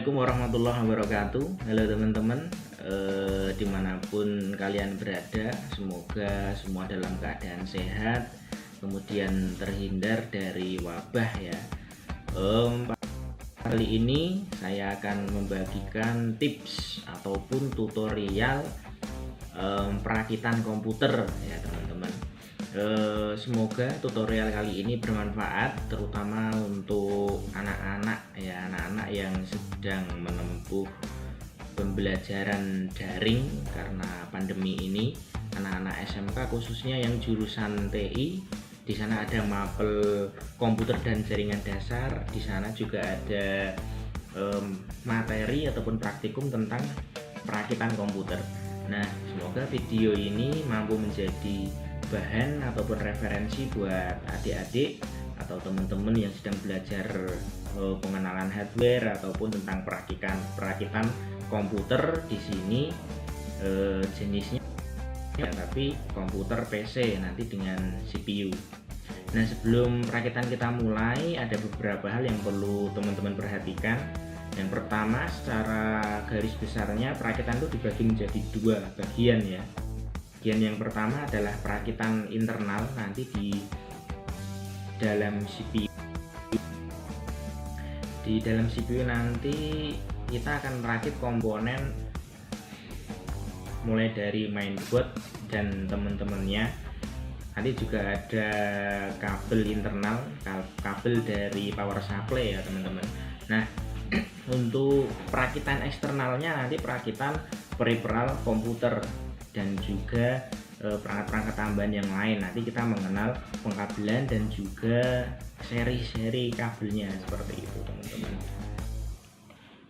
Assalamualaikum warahmatullahi wabarakatuh. Halo teman-teman, dimanapun kalian berada, semoga semua dalam keadaan sehat, kemudian terhindar dari wabah ya. Kali ini saya akan membagikan tips ataupun tutorial perakitan komputer ya teman-teman. Semoga tutorial kali ini bermanfaat, terutama untuk anak-anak ya, anak-anak yang sedang menempuh pembelajaran daring karena pandemi ini. Anak-anak SMK khususnya yang jurusan TI, di sana ada mapel komputer dan jaringan dasar, di sana juga ada materi ataupun praktikum tentang perakitan komputer. Nah, semoga video ini mampu menjadi bahan ataupun referensi buat adik-adik atau teman-teman yang sedang belajar pengenalan hardware ataupun tentang perakitan komputer. Di sini jenisnya ya, tapi komputer PC nanti dengan CPU. Nah, sebelum perakitan kita mulai, ada beberapa hal yang perlu teman-teman perhatikan. Yang pertama, secara garis besarnya perakitan itu dibagi menjadi dua bagian ya. Bagian yang pertama adalah perakitan internal, nanti di dalam CPU. Di dalam CPU nanti kita akan merakit komponen mulai dari mainboard dan teman-temannya. Nanti juga ada kabel internal, kabel dari power supply ya teman-teman. Nah, untuk perakitan eksternalnya nanti perakitan peripheral komputer dan juga perangkat-perangkat tambahan yang lain. Nanti kita mengenal pengkabelan dan juga seri-seri kabelnya seperti itu teman-teman.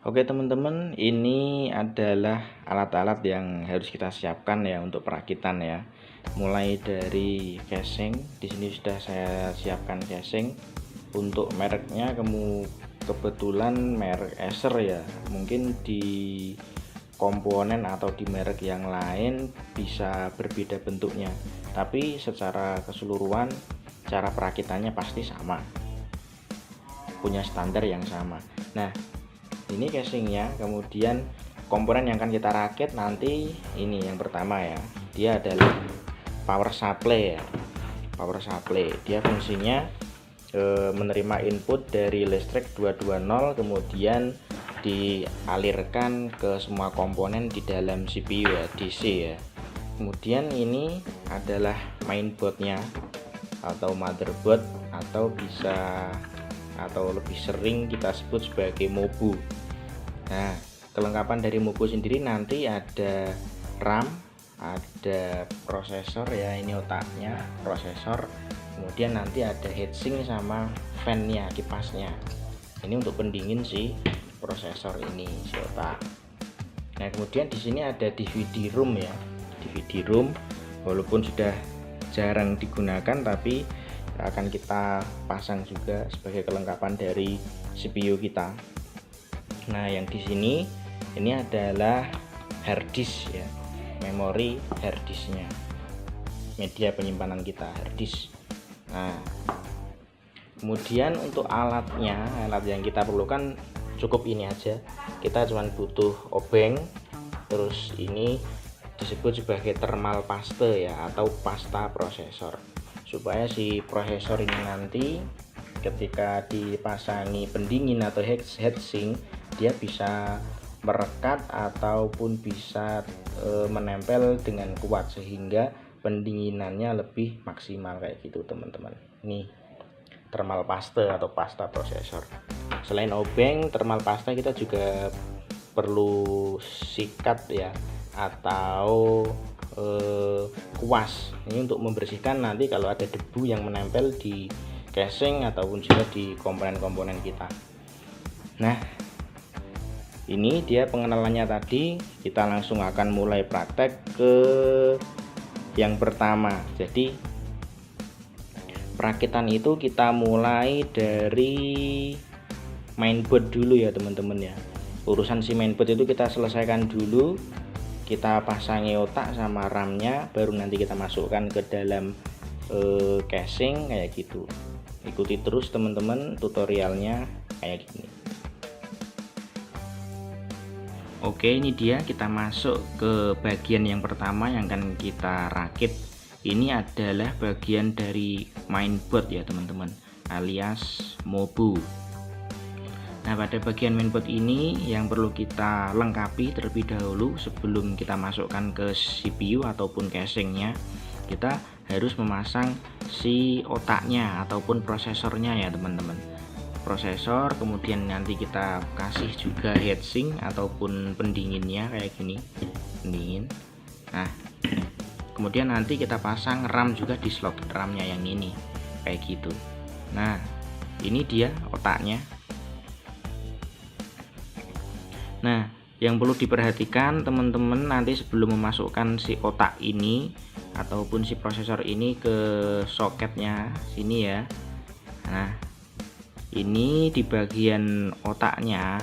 Oke teman-teman, ini adalah alat-alat yang harus kita siapkan ya untuk perakitan ya. Mulai dari casing, di sini sudah saya siapkan casing. Untuk mereknya kebetulan merek Acer ya. Mungkin di komponen atau di merek yang lain bisa berbeda bentuknya, tapi secara keseluruhan cara perakitannya pasti sama, punya standar yang sama. Nah, ini casingnya. Kemudian komponen yang akan kita rakit nanti ini yang pertama ya, dia adalah power supply ya. Power supply dia fungsinya menerima input dari listrik 220, kemudian dialirkan ke semua komponen di dalam CPU ya, DC ya. Kemudian ini adalah mainboardnya atau motherboard, atau lebih sering kita sebut sebagai MOBU. Nah, kelengkapan dari MOBU sendiri nanti ada RAM, ada prosesor ya, ini otaknya prosesor. Kemudian nanti ada heatsink sama fan-nya, kipasnya. Ini untuk pendingin sih prosesor ini, si otak. Nah, kemudian di sini ada DVD room ya. DVD room walaupun sudah jarang digunakan, tapi akan kita pasang juga sebagai kelengkapan dari CPU kita. Nah, yang di sini ini adalah hard disk ya, memori hard disknya, media penyimpanan kita, hard disk. Nah, kemudian untuk alat yang kita perlukan cukup ini aja. Kita cuma butuh obeng, terus ini disebut sebagai thermal paste ya, atau pasta prosesor, supaya si prosesor ini nanti ketika dipasangi pendingin atau heatsink, dia bisa merekat ataupun bisa menempel dengan kuat sehingga pendinginannya lebih maksimal kayak gitu teman-teman. Ini thermal paste atau pasta prosesor. Selain obeng, thermal pasta, kita juga perlu sikat ya, atau kuas. Ini untuk membersihkan nanti kalau ada debu yang menempel di casing ataupun juga di komponen-komponen kita. Nah, ini dia pengenalannya tadi. Kita langsung akan mulai praktek ke yang pertama. Jadi perakitan itu kita mulai dari mainboard dulu ya teman-teman ya. Urusan si mainboard itu kita selesaikan dulu, kita pasangi otak sama RAM-nya, baru nanti kita masukkan ke dalam casing kayak gitu. Ikuti terus teman-teman tutorialnya kayak gini. Oke, ini dia, kita masuk ke bagian yang pertama yang akan kita rakit. Ini adalah bagian dari mainboard ya teman-teman, alias MOBU. Nah, pada bagian mainboard ini yang perlu kita lengkapi terlebih dahulu sebelum kita masukkan ke CPU ataupun casingnya. Kita harus memasang si otaknya ataupun prosesornya ya teman-teman. Prosesor, kemudian nanti kita kasih juga heatsink ataupun pendinginnya kayak gini, pendingin. Nah, kemudian nanti kita pasang RAM juga di slot RAM-nya yang ini kayak gitu. Nah, ini dia otaknya. Nah, yang perlu diperhatikan teman-teman nanti sebelum memasukkan si otak ini ataupun si prosesor ini ke soketnya sini ya. Nah, ini di bagian otaknya,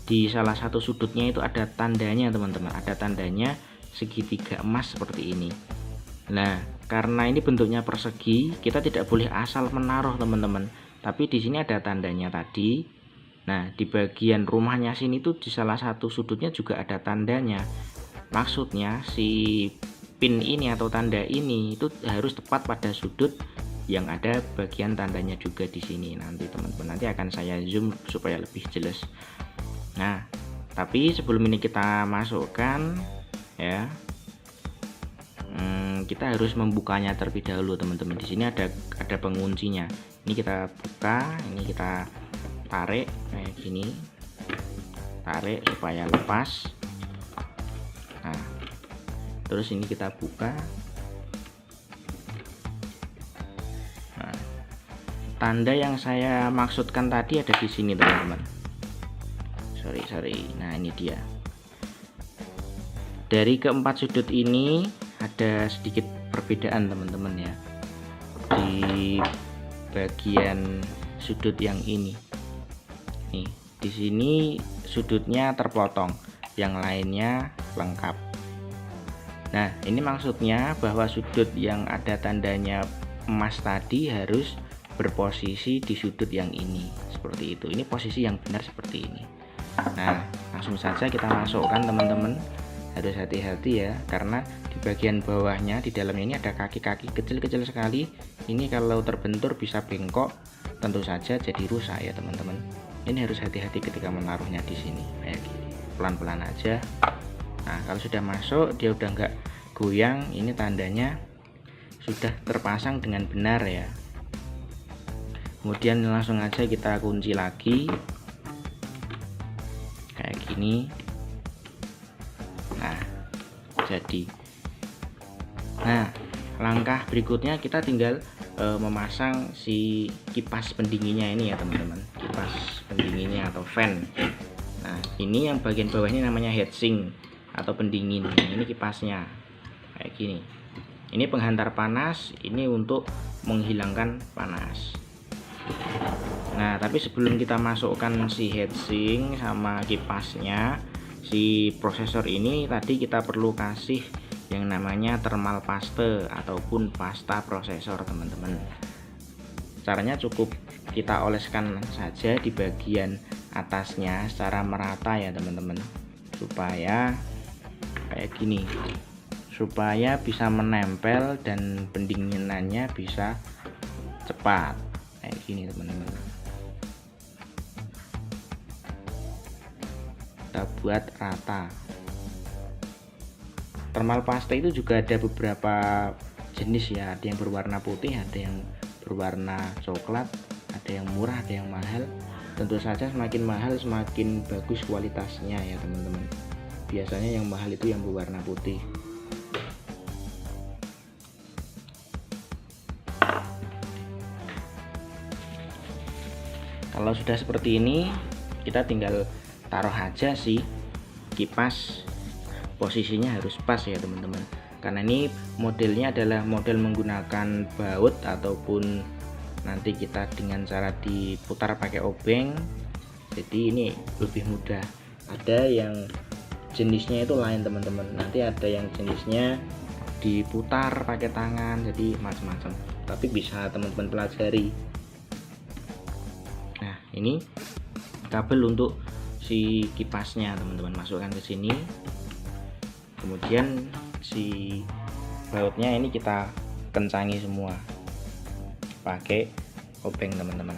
di salah satu sudutnya itu ada tandanya teman-teman, ada tandanya segitiga emas seperti ini. Nah, karena ini bentuknya persegi, kita tidak boleh asal menaruh teman-teman, tapi di sini ada tandanya tadi. Nah, di bagian rumahnya sini tuh di salah satu sudutnya juga ada tandanya. Maksudnya si pin ini atau tanda ini itu harus tepat pada sudut yang ada bagian tandanya juga di sini. Nanti teman-teman, nanti akan saya zoom supaya lebih jelas. Nah, tapi sebelum ini kita masukkan ya, kita harus membukanya terlebih dahulu teman-teman. Di sini ada penguncinya. Ini kita buka, ini kita tarik kayak gini, tarik supaya lepas. Nah, terus ini kita buka. Nah, tanda yang saya maksudkan tadi ada di sini teman-teman. Sorry. Nah, ini dia. Dari keempat sudut ini ada sedikit perbedaan teman-teman ya. Di bagian sudut yang ini. Nih, di sini sudutnya terpotong, yang lainnya lengkap. Nah, ini maksudnya bahwa sudut yang ada tandanya emas tadi harus berposisi di sudut yang ini, seperti itu. Ini posisi yang benar seperti ini. Nah, langsung saja kita masukkan teman-teman. Harus hati-hati ya, karena di bagian bawahnya di dalamnya ini ada kaki-kaki kecil-kecil sekali. Ini kalau terbentur bisa bengkok, tentu saja jadi rusak ya teman-teman. Ini harus hati-hati ketika menaruhnya di sini kayak gini, pelan-pelan aja. Nah, kalau sudah masuk, dia udah nggak goyang, ini tandanya sudah terpasang dengan benar ya. Kemudian langsung aja kita kunci lagi kayak gini. Nah, jadi langkah berikutnya kita tinggal memasang si kipas pendinginnya ini ya teman-teman, kipas pendinginnya atau fan. Nah, ini yang bagian bawah ini namanya heatsink atau pendingin. Ini kipasnya kayak gini. Ini penghantar panas, ini untuk menghilangkan panas. Nah, tapi sebelum kita masukkan si heatsink sama kipasnya, si prosesor ini tadi kita perlu kasih yang namanya thermal paste ataupun pasta prosesor teman-teman. Caranya cukup kita oleskan saja di bagian atasnya secara merata ya teman-teman, supaya kayak gini, supaya bisa menempel dan pendinginannya bisa cepat kayak gini teman-teman. Kita buat rata. Thermal paste itu juga ada beberapa jenis ya, ada yang berwarna putih, ada yang berwarna coklat, ada yang murah, ada yang mahal. Tentu saja semakin mahal semakin bagus kualitasnya ya teman-teman. Biasanya yang mahal itu yang berwarna putih. Kalau sudah seperti ini, kita tinggal taruh aja sih kipas. Posisinya harus pas ya teman-teman, karena ini modelnya adalah model menggunakan baut ataupun nanti kita dengan cara diputar pakai obeng, jadi ini lebih mudah. Ada yang jenisnya itu lain teman-teman, nanti ada yang jenisnya diputar pakai tangan, jadi macam-macam, tapi bisa teman-teman pelajari. Nah, ini kabel untuk si kipasnya teman-teman, masukkan ke sini. Kemudian si bautnya ini kita kencangi semua pakai obeng teman-teman.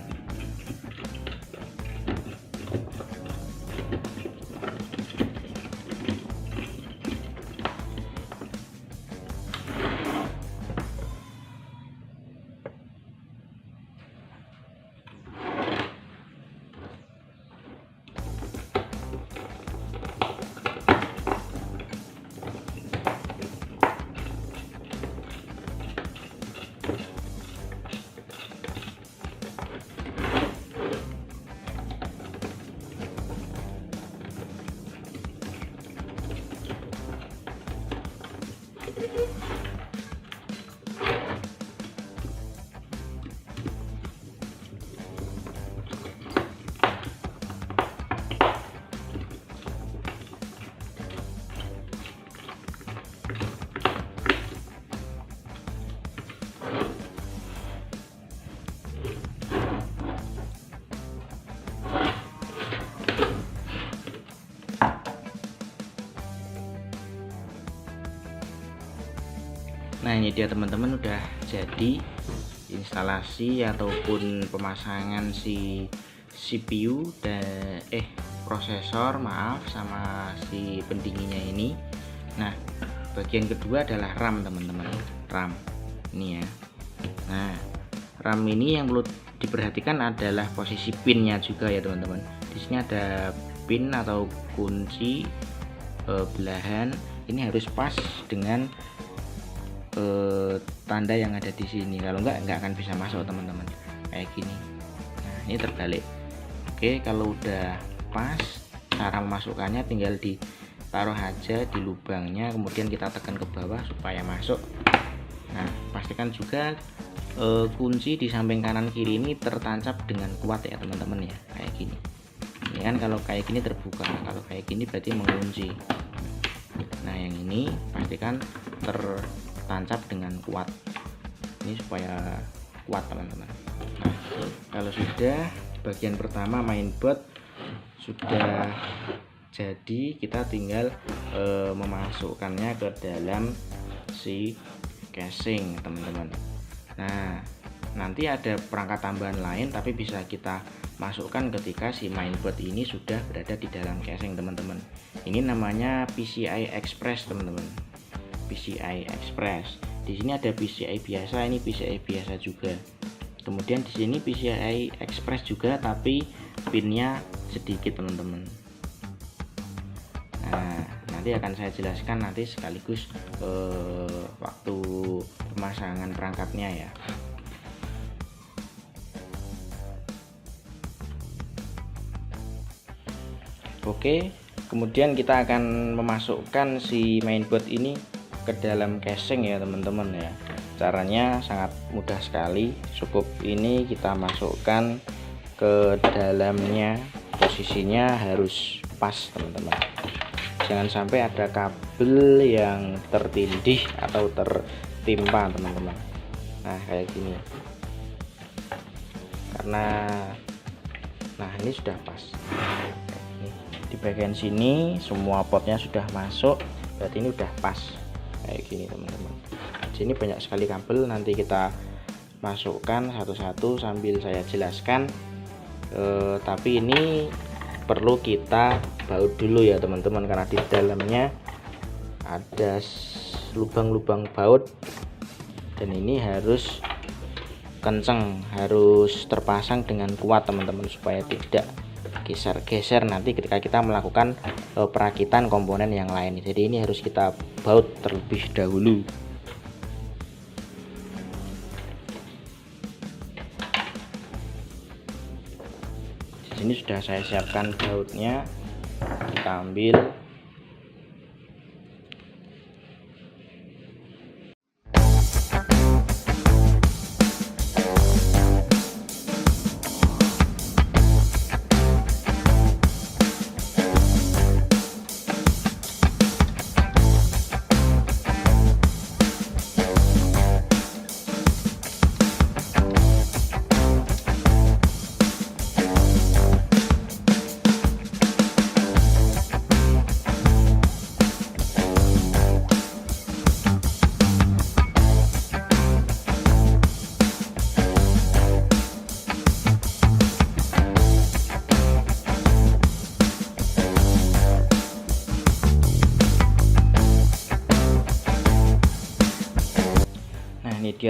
Nah, ini dia teman-teman, udah jadi instalasi ataupun pemasangan si CPU dan prosesor, maaf, sama si pendinginnya ini. Nah, bagian kedua adalah RAM teman-teman, RAM ini ya. Nah, RAM ini yang perlu diperhatikan adalah posisi pinnya juga ya teman-teman. Di sini ada pin atau kunci belahan, ini harus pas dengan tanda yang ada di sini. Kalau nggak akan bisa masuk teman-teman, kayak gini. Nah, ini terbalik. Oke, kalau udah pas, cara memasukkannya tinggal ditaruh aja di lubangnya, kemudian kita tekan ke bawah supaya masuk. Nah, pastikan juga kunci di samping kanan kiri ini tertancap dengan kuat ya teman-teman ya, kayak gini. Ini kan kalau kayak gini terbuka, kalau kayak gini berarti mengunci. Nah, yang ini pastikan tertancap dengan kuat, ini supaya kuat teman-teman. Nah, kalau sudah bagian pertama mainboard sudah jadi, kita tinggal memasukkannya ke dalam si casing teman-teman. Nah, nanti ada perangkat tambahan lain tapi bisa kita masukkan ketika si mainboard ini sudah berada di dalam casing teman-teman. Ini namanya PCI Express teman-teman, PCI Express. Di sini ada PCI biasa, ini PCI biasa juga. Kemudian di sini PCI Express juga, tapi pinnya sedikit teman-teman. Nah, nanti akan saya jelaskan nanti sekaligus waktu pemasangan perangkatnya ya. Oke, kemudian kita akan memasukkan si mainboard ini ke dalam casing ya teman-teman ya. Caranya sangat mudah sekali, cukup ini kita masukkan ke dalamnya, posisinya harus pas teman-teman. Jangan sampai ada kabel yang tertindih atau tertimpa teman-teman. Nah, kayak gini. Karena ini sudah pas. Di bagian sini semua potnya sudah masuk, berarti ini udah pas kayak gini teman-teman. Di sini banyak sekali kabel, nanti kita masukkan satu-satu sambil saya jelaskan. Tapi ini perlu kita baut dulu ya teman-teman, karena di dalamnya ada lubang-lubang baut dan ini harus kenceng, harus terpasang dengan kuat teman-teman supaya tidak geser-geser nanti ketika kita melakukan perakitan komponen yang lain. Jadi ini harus kita baut terlebih dahulu. Di sini sudah saya siapkan bautnya, kita ambil.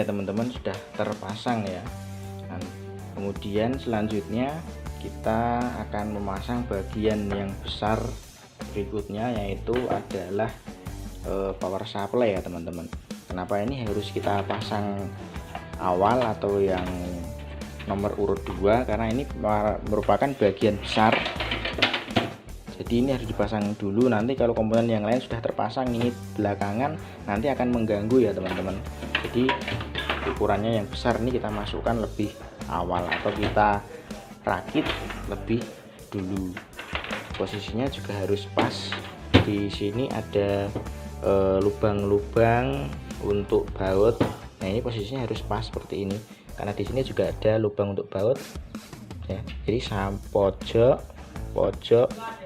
ya teman-teman, sudah terpasang ya. Nah, kemudian selanjutnya kita akan memasang bagian yang besar berikutnya, yaitu adalah power supply ya teman-teman. Kenapa ini harus kita pasang awal atau yang nomor urut 2? Karena ini merupakan bagian besar, jadi ini harus dipasang dulu. Nanti kalau komponen yang lain sudah terpasang, ini belakangan nanti akan mengganggu ya teman-teman. Jadi ukurannya yang besar ini kita masukkan lebih awal atau kita rakit lebih dulu. Posisinya juga harus pas. Di sini ada lubang-lubang untuk baut. Nah, ini posisinya harus pas seperti ini, karena di sini juga ada lubang untuk baut ya. Jadi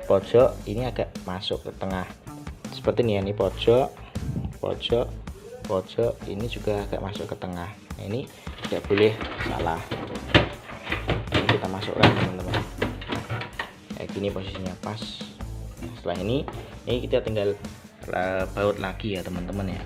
pojok ini agak masuk ke tengah seperti ini ya. Ini pojok ini juga agak masuk ke tengah. Nah, ini tidak boleh salah. Ini kita masukkan teman-teman, kayak gini posisinya pas. Nah, setelah ini kita tinggal baut lagi ya teman-teman ya.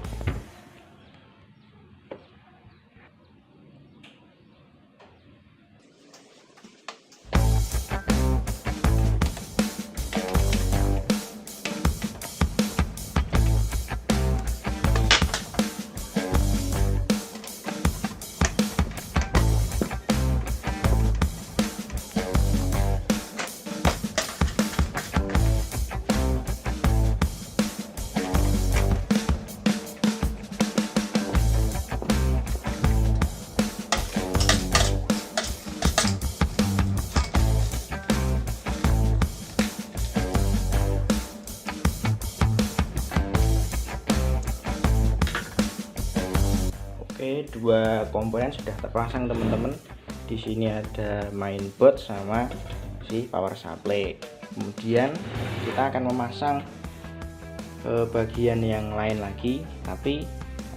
Oke, dua komponen sudah terpasang teman-teman. Di sini ada mainboard sama si power supply. Kemudian kita akan memasang bagian yang lain lagi, tapi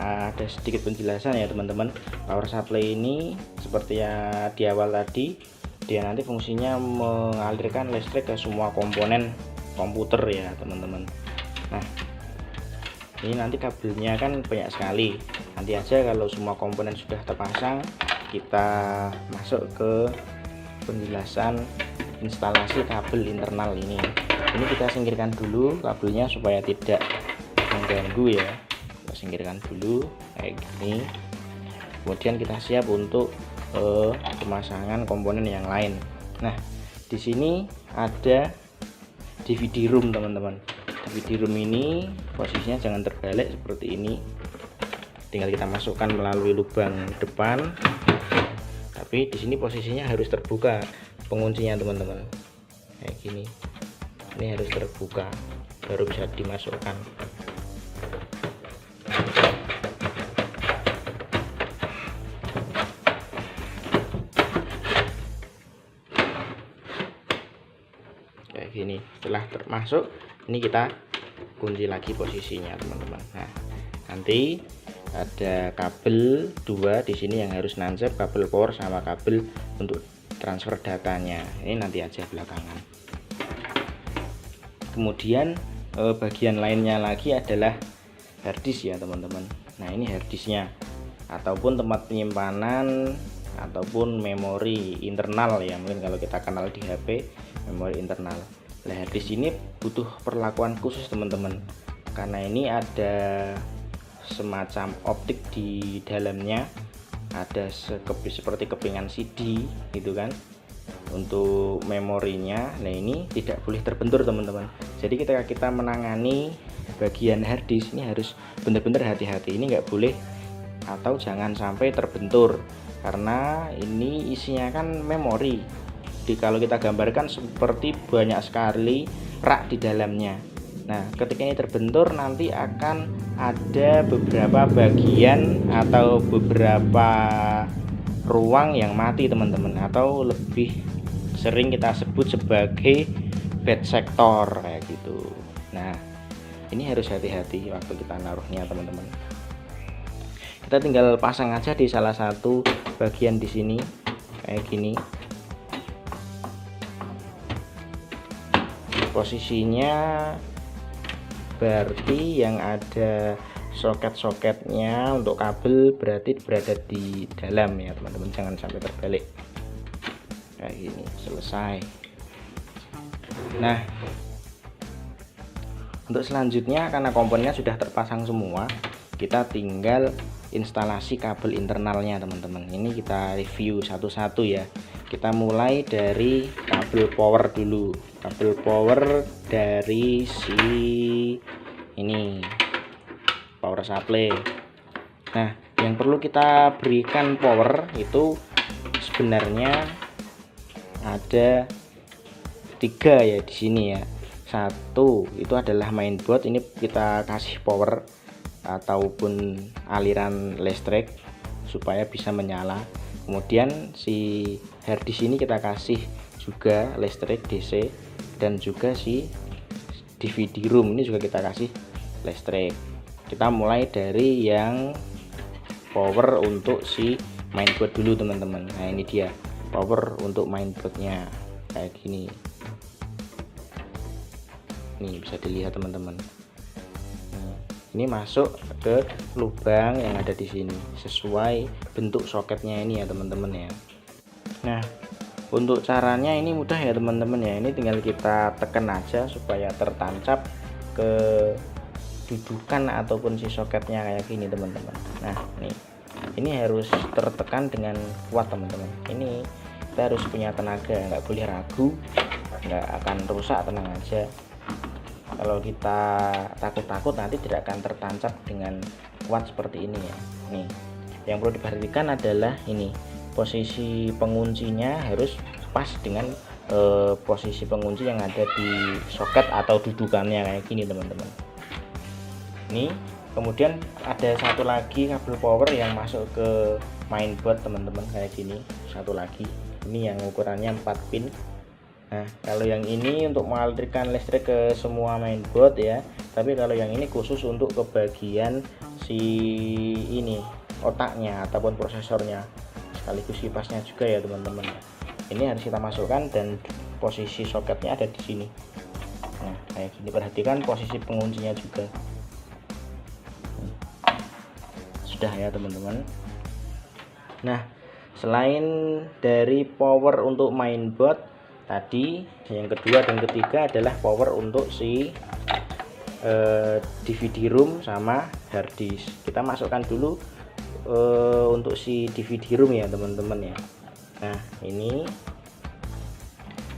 ada sedikit penjelasan ya teman-teman. Power supply ini seperti yang di awal tadi, dia nanti fungsinya mengalirkan listrik ke semua komponen komputer ya teman-teman. Nah, ini nanti kabelnya kan banyak sekali. Nanti aja kalau semua komponen sudah terpasang, kita masuk ke penjelasan instalasi kabel internal ini. Ini kita singkirkan dulu kabelnya supaya tidak mengganggu ya. Kita singkirkan dulu kayak gini. Kemudian kita siap untuk pemasangan komponen yang lain. Nah, di sini ada DVD room teman-teman. DVD room ini posisinya jangan terbalik seperti ini, tinggal kita masukkan melalui lubang depan, tapi di sini posisinya harus terbuka penguncinya teman-teman, kayak gini. Ini harus terbuka baru bisa dimasukkan. Kayak gini. Setelah termasuk, ini kita kunci lagi posisinya teman-teman. Nah, nanti ada kabel 2 di sini yang harus nancep, kabel power sama kabel untuk transfer datanya. Ini nanti aja belakangan. Kemudian bagian lainnya lagi adalah harddisk ya teman-teman. Nah, ini harddisknya ataupun tempat penyimpanan ataupun memori internal ya, mungkin kalau kita kenal di HP memori internal. Nah, harddisk ini butuh perlakuan khusus teman-teman, karena ini ada semacam optik di dalamnya, ada seperti kepingan CD gitu kan untuk memorinya. Nah, ini tidak boleh terbentur teman-teman. Jadi ketika kita menangani bagian harddisk ini harus benar-benar hati-hati, ini nggak boleh atau jangan sampai terbentur, karena ini isinya kan memori. Jadi kalau kita gambarkan seperti banyak sekali rak di dalamnya. Nah, ketika ini terbentur nanti akan ada beberapa bagian atau beberapa ruang yang mati teman-teman, atau lebih sering kita sebut sebagai bad sector kayak gitu. Nah, ini harus hati-hati waktu kita naruhnya teman-teman. Kita tinggal pasang aja di salah satu bagian di sini kayak gini. Posisinya berarti yang ada soket-soketnya untuk kabel berarti berada di dalam ya teman-teman, jangan sampai terbalik kayak gini. Selesai. Nah, untuk selanjutnya karena komponennya sudah terpasang semua, kita tinggal instalasi kabel internalnya teman-teman. Ini kita review satu-satu ya. Kita mulai dari kabel power dulu. Kabel power dari si ini power supply. Nah, yang perlu kita berikan power itu sebenarnya ada 3 ya di sini ya. Satu itu adalah mainboard, ini kita kasih power ataupun aliran listrik supaya bisa menyala. Kemudian si harddisk ini kita kasih juga listrik DC, dan juga si DVD room ini juga kita kasih listrik. Kita mulai dari yang power untuk si mainboard dulu teman-teman. Nah, ini dia power untuk mainboardnya kayak gini. Nih bisa dilihat teman-teman. Ini masuk ke lubang yang ada di sini sesuai bentuk soketnya ini ya teman-teman ya. Nah, untuk caranya ini mudah ya teman-teman ya. Ini tinggal kita tekan aja supaya tertancap ke dudukan ataupun si soketnya kayak gini teman-teman. Nah, ini harus tertekan dengan kuat teman-teman. Ini kita harus punya tenaga, nggak boleh ragu, nggak akan rusak, tenang aja. Kalau kita takut-takut nanti tidak akan tertancap dengan kuat seperti ini ya. Nih, yang perlu diperhatikan adalah ini posisi penguncinya harus pas dengan posisi pengunci yang ada di soket atau dudukannya kayak gini teman-teman. Nih, kemudian ada satu lagi kabel power yang masuk ke mainboard teman-teman kayak gini. Satu lagi, ini yang ukurannya 4 pin. Nah, kalau yang ini untuk mengalirkan listrik ke semua mainboard ya, tapi kalau yang ini khusus untuk ke bagian si ini otaknya ataupun prosesornya, sekaligus kipasnya juga ya teman-teman. Ini harus kita masukkan dan posisi soketnya ada di sini. Nah, kayak gini, perhatikan posisi penguncinya juga. Sudah ya teman-teman. Nah, selain dari power untuk mainboard tadi, yang kedua dan ketiga adalah power untuk si DVD room sama harddisk. Kita masukkan dulu untuk si DVD room ya teman-teman ya. Nah, ini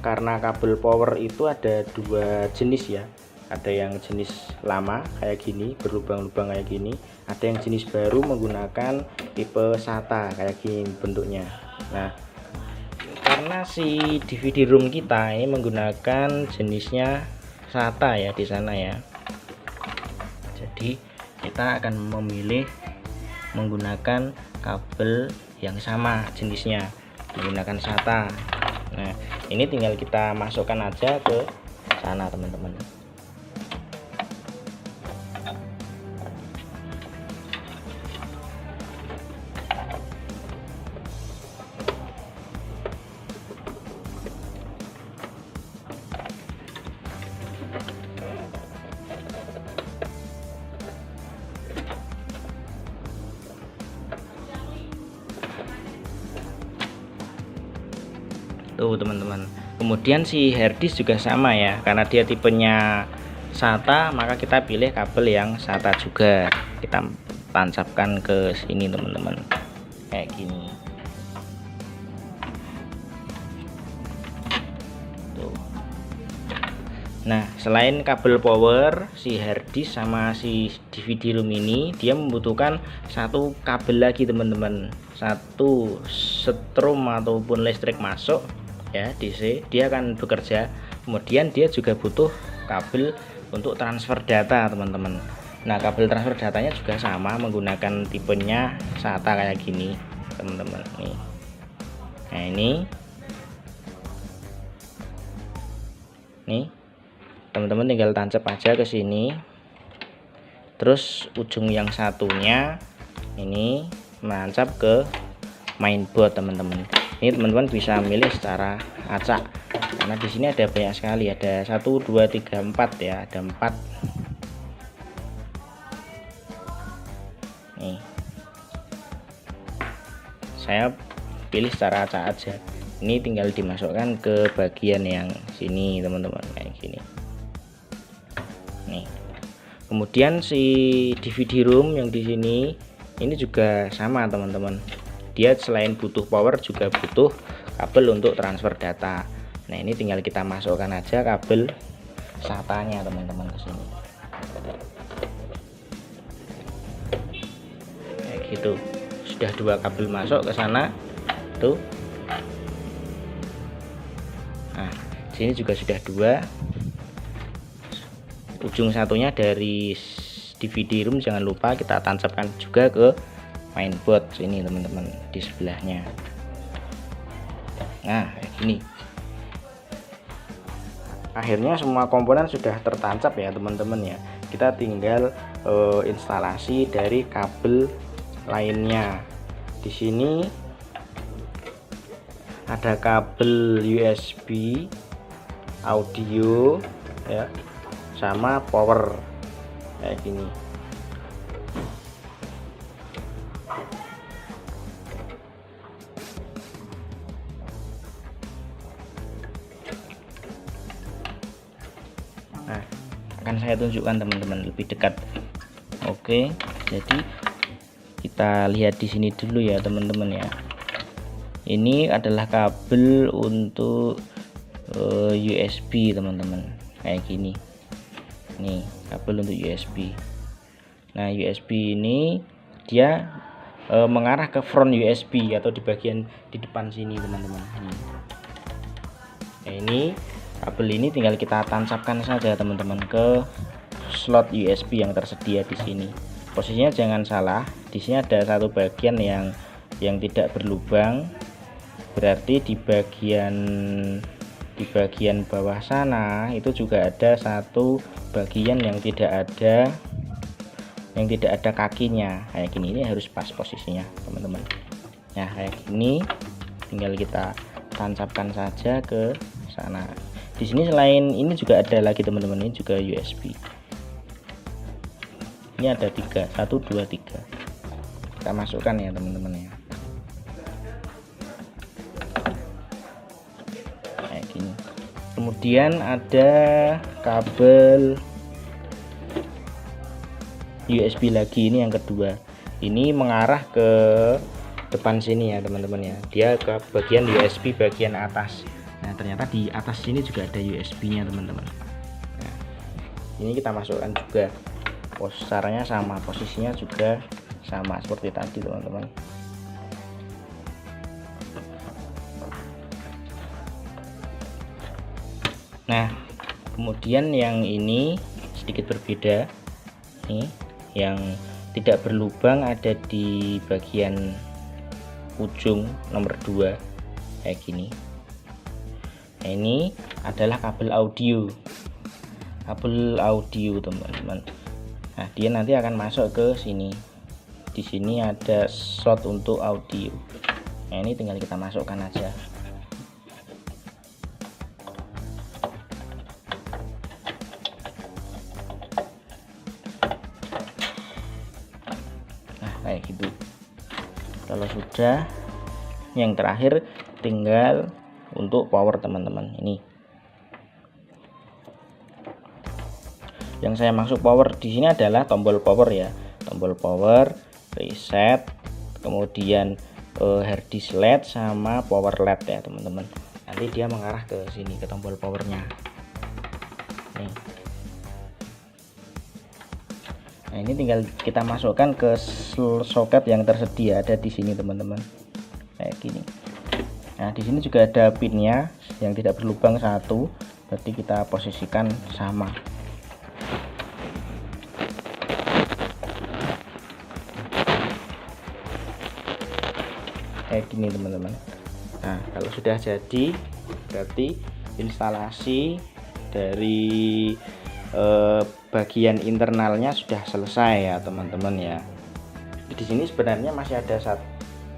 karena kabel power itu ada 2 jenis ya. Ada yang jenis lama kayak gini, berlubang-lubang kayak gini. Ada yang jenis baru menggunakan tipe SATA kayak gini bentuknya. Nah, karena si DVD room kita ini menggunakan jenisnya SATA ya di sana ya. Jadi kita akan memilih menggunakan kabel yang sama jenisnya, menggunakan SATA. Nah, ini tinggal kita masukkan aja ke sana teman-teman. Tuh teman-teman. Kemudian si harddisk juga sama ya, karena dia tipenya SATA, maka kita pilih kabel yang SATA juga. Kita tancapkan ke sini teman-teman, kayak gini. Tuh. Nah, selain kabel power, si harddisk sama si DVD room ini dia membutuhkan satu kabel lagi teman-teman. Satu setrum ataupun listrik masuk ya, DC, dia akan bekerja. Kemudian dia juga butuh kabel untuk transfer data teman-teman. Nah, kabel transfer datanya juga sama, menggunakan tipenya SATA kayak gini teman-teman nih. Nah, ini teman-teman tinggal tancap aja ke sini. Terus ujung yang satunya ini menancap ke mainboard teman-teman. Ini teman-teman bisa milih secara acak, karena di sini ada banyak sekali, ada 1 2 3 4 ya, ada 4. saya pilih secara acak aja. Ini tinggal dimasukkan ke bagian yang sini teman-teman, kayak gini nih. Kemudian si DVD room yang di sini ini juga sama teman-teman, dia selain butuh power juga butuh kabel untuk transfer data. Nah ini tinggal kita masukkan aja kabel SATA-nya teman-teman ke sini kayak gitu. Sudah 2 kabel masuk ke sana tuh. Nah sini juga sudah 2, ujung satunya dari DVD room jangan lupa kita tancapkan juga ke mainboard sini teman-teman, di sebelahnya. Nah kayak gini. Akhirnya semua komponen sudah tertancap ya teman-teman ya. Kita tinggal instalasi dari kabel lainnya. Di sini ada kabel USB, audio ya, sama power kayak gini. Nah, akan saya tunjukkan teman-teman lebih dekat. Oke, jadi kita lihat di sini dulu ya teman-teman ya. Ini adalah kabel untuk USB teman-teman, kayak gini. Nih, kabel untuk USB. Nah, USB ini dia mengarah ke front USB atau di bagian di depan sini teman-teman. Nah, ini kabel ini tinggal kita tancapkan saja teman-teman ke slot USB yang tersedia di sini. Posisinya jangan salah, di sini ada satu bagian yang tidak berlubang, berarti di bagian bawah sana itu juga ada satu bagian yang tidak ada kakinya kayak gini. Ini harus pas posisinya teman-teman. Nah kayak gini tinggal kita tancapkan saja ke sana. Di sini selain ini juga ada lagi teman-teman, ini juga USB. Ini ada 3, 1 2 3. Kita masukkan ya teman-teman ya. Kayak gini. Kemudian ada kabel USB lagi, ini yang kedua. Ini mengarah ke depan sini ya teman-teman ya. Dia ke bagian USB bagian atas. Nah ternyata di atas sini juga ada USB-nya teman-teman. Nah, ini kita masukkan juga. Caranya sama, posisinya juga sama seperti tadi teman-teman. Nah kemudian yang ini sedikit berbeda. Nih yang tidak berlubang ada di bagian ujung nomor 2 kayak gini. Nah, ini adalah kabel audio teman-teman. Nah dia nanti akan masuk ke sini. Di sini ada slot untuk audio. Nah ini tinggal kita masukkan aja. Nah kayak gitu. Kalau sudah, yang terakhir tinggal untuk power teman-teman. Ini yang saya maksud power di sini adalah tombol power ya, tombol power, reset, kemudian hard disk LED sama power LED ya teman-teman. Nanti dia mengarah ke sini ke tombol powernya. Nih. Nah ini tinggal kita masukkan ke soket yang tersedia ada di sini teman-teman, kayak gini. Nah di sini juga ada pinnya yang tidak berlubang satu, berarti kita posisikan sama. Kayak gini teman-teman. Nah kalau sudah jadi berarti instalasi dari bagian internalnya sudah selesai ya teman-teman ya. Di sini sebenarnya masih ada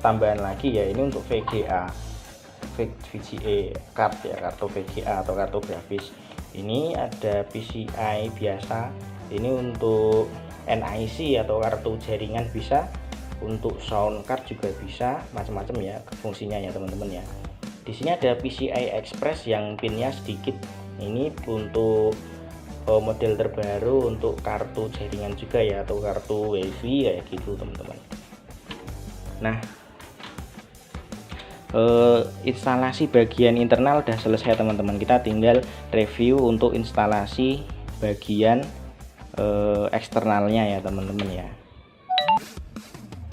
tambahan lagi ya, ini untuk VGA card ya, kartu VGA atau kartu grafis. Ini ada PCI biasa, ini untuk NIC atau kartu jaringan bisa, untuk sound card juga bisa, macam-macam ya fungsinya ya teman-teman ya. Di sini ada PCI Express yang pinnya sedikit. Ini untuk model terbaru untuk kartu jaringan juga ya, atau kartu WiFi kayak gitu teman-teman. Nah, instalasi bagian internal udah selesai teman-teman. Kita tinggal review untuk instalasi bagian eksternalnya ya teman-teman ya.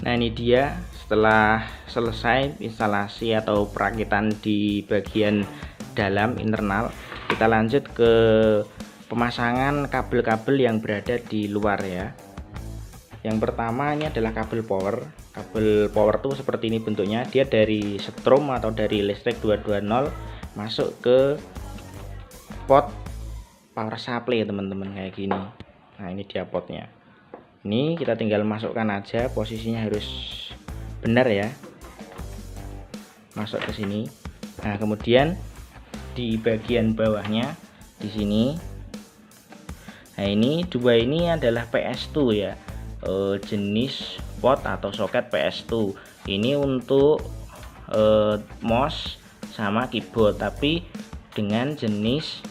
Nah, ini dia setelah selesai instalasi atau perakitan di bagian dalam internal. Kita lanjut ke pemasangan kabel-kabel yang berada di luar ya. Yang pertama ini adalah kabel power. Kabel power tuh seperti ini bentuknya. Dia dari strom atau dari listrik 220 masuk ke pot power supply teman-teman, kayak gini. Nah, ini dia potnya. Ini kita tinggal masukkan aja, posisinya harus benar ya. Masuk ke sini. Nah, kemudian di bagian bawahnya di sini. Nah, ini dua ini adalah PS2 ya. Jenis pot atau soket PS2. Ini untuk mouse sama keyboard, tapi dengan jenis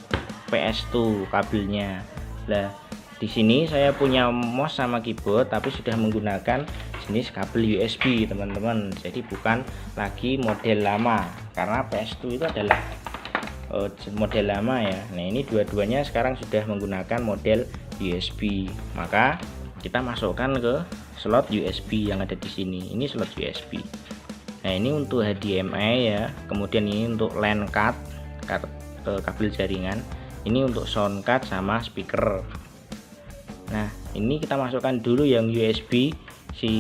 PS2 kabelnya. Nah, di sini saya punya mouse sama keyboard tapi sudah menggunakan jenis kabel USB teman-teman. Jadi bukan lagi model lama, karena PS2 itu adalah model lama ya. Nah, ini dua-duanya sekarang sudah menggunakan model USB. Maka kita masukkan ke slot USB yang ada di sini. Ini slot USB. Nah, ini untuk HDMI ya. Kemudian ini untuk LAN card, kabel jaringan. Ini untuk sound card sama speaker. Nah, ini kita masukkan dulu yang USB si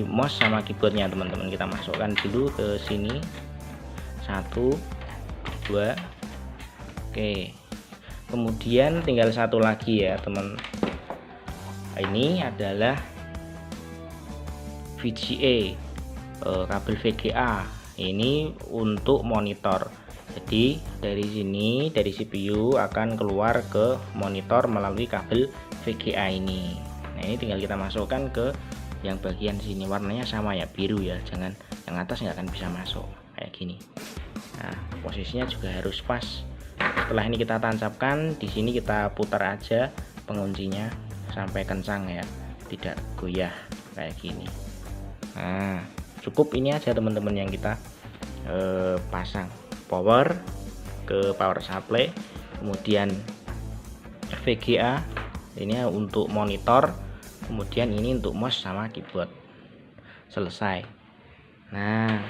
mouse sama keyboardnya teman-teman. Kita masukkan dulu ke sini. 1 2. Oke. Kemudian tinggal satu lagi ya teman. Ini adalah VGA, kabel VGA. Ini untuk monitor. Jadi dari sini, dari CPU akan keluar ke monitor melalui kabel VGA ini. Nah, ini tinggal kita masukkan ke yang bagian sini, warnanya sama ya, biru ya, jangan yang atas nggak akan bisa masuk kayak gini. Nah, posisinya juga harus pas. Setelah ini kita tancapkan, di sini kita putar aja penguncinya sampai kencang ya, tidak goyah kayak gini. Nah, cukup ini aja teman-teman yang kita pasang. Power ke power supply, kemudian VGA ini untuk monitor, kemudian ini untuk mouse sama keyboard. Selesai. Nah,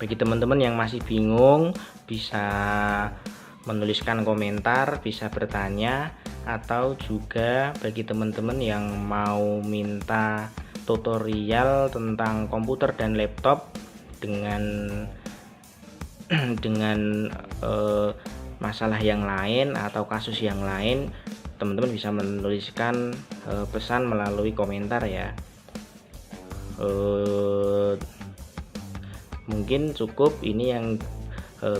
bagi teman-teman yang masih bingung bisa menuliskan komentar, bisa bertanya, atau juga bagi teman-teman yang mau minta tutorial tentang komputer dan laptop dengan masalah yang lain atau kasus yang lain, teman-teman bisa menuliskan pesan melalui komentar ya. Mungkin cukup ini yang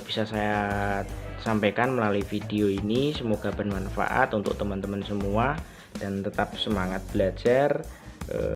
bisa saya sampaikan melalui video ini. Semoga bermanfaat untuk teman-teman semua dan tetap semangat belajar.